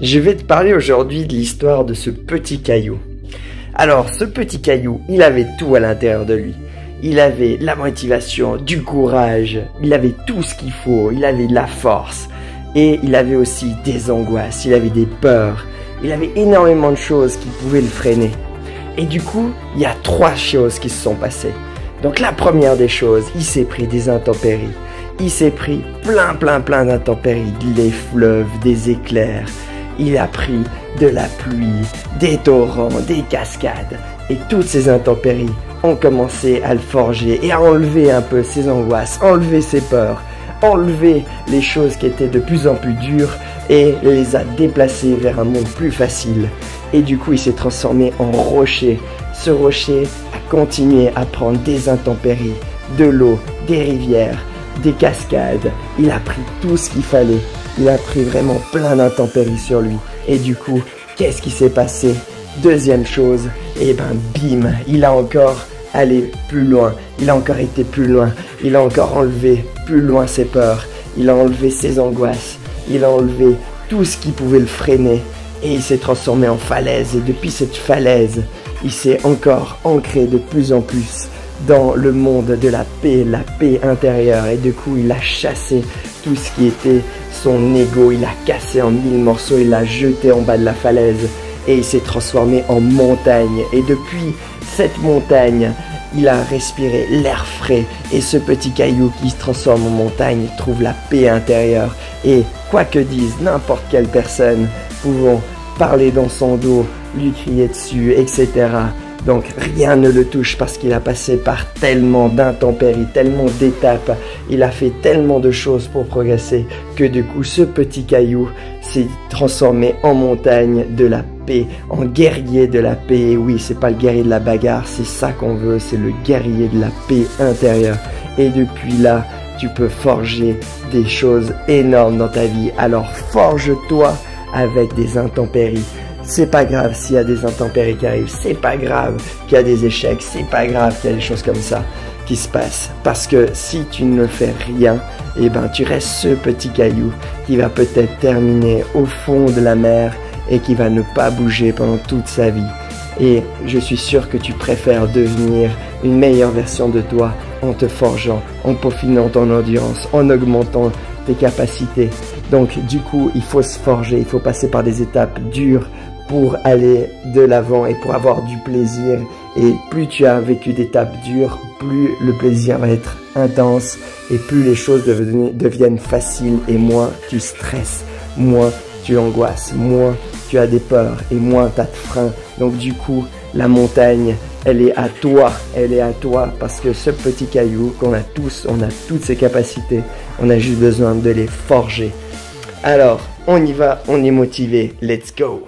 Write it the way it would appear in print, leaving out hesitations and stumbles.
Je vais te parler aujourd'hui de l'histoire de ce petit caillou. Alors, ce petit caillou, il avait tout à l'intérieur de lui. Il avait la motivation, du courage, il avait tout ce qu'il faut, il avait de la force. Et il avait aussi des angoisses, il avait des peurs, il avait énormément de choses qui pouvaient le freiner. Et du coup, il y a 3 choses qui se sont passées. Donc la première des choses, il s'est pris des intempéries. Il s'est pris plein d'intempéries, des fleuves, des éclairs. Il a pris de la pluie, des torrents, des cascades. Et toutes ces intempéries ont commencé à le forger et à enlever un peu ses angoisses, enlever ses peurs, enlever les choses qui étaient de plus en plus dures et les a déplacées vers un monde plus facile. Et du coup, il s'est transformé en rocher. Ce rocher a continué à prendre des intempéries, de l'eau, des rivières, des cascades. Il a pris tout ce qu'il fallait. Il a pris vraiment plein d'intempéries sur lui. Et du coup, qu'est-ce qui s'est passé? Deuxième chose, et ben bim, il a encore allé plus loin. Il a encore été plus loin. Il a encore enlevé plus loin ses peurs. Il a enlevé ses angoisses. Il a enlevé tout ce qui pouvait le freiner. Et il s'est transformé en falaise. Et depuis cette falaise, il s'est encore ancré de plus en plus dans le monde de la paix intérieure. Et du coup, il a chassé tout ce qui était son ego. Il a cassé en 1000 morceaux. Il l'a jeté en bas de la falaise. Et il s'est transformé en montagne. Et depuis cette montagne, il a respiré l'air frais. Et ce petit caillou qui se transforme en montagne trouve la paix intérieure. Et quoi que dise n'importe quelle personne, pouvons parler dans son dos, lui crier dessus, etc. Donc rien ne le touche parce qu'il a passé par tellement d'intempéries, tellement d'étapes. Il a fait tellement de choses pour progresser que du coup ce petit caillou s'est transformé en montagne de la paix, en guerrier de la paix. Et oui, c'est pas le guerrier de la bagarre, c'est ça qu'on veut, c'est le guerrier de la paix intérieure. Et depuis là, tu peux forger des choses énormes dans ta vie. Alors forge-toi avec des intempéries. C'est pas grave s'il y a des intempéries qui arrivent, c'est pas grave qu'il y a des échecs, c'est pas grave qu'il y a des choses comme ça qui se passent. Parce que si tu ne fais rien, eh ben tu restes ce petit caillou qui va peut-être terminer au fond de la mer et qui va ne pas bouger pendant toute sa vie. Et je suis sûr que tu préfères devenir une meilleure version de toi en te forgeant, en peaufinant ton endurance, en augmentant tes capacités. Donc du coup, il faut se forger, il faut passer par des étapes dures pour aller de l'avant et pour avoir du plaisir. Et plus tu as vécu d'étapes dures, plus le plaisir va être intense et plus les choses deviennent faciles et moins tu stresses, moins tu angoisses, moins tu as des peurs et moins tu as de freins. Donc du coup, la montagne, elle est à toi parce que ce petit caillou qu'on a tous, on a toutes ces capacités, on a juste besoin de les forger. Alors, on y va, on est motivé, let's go!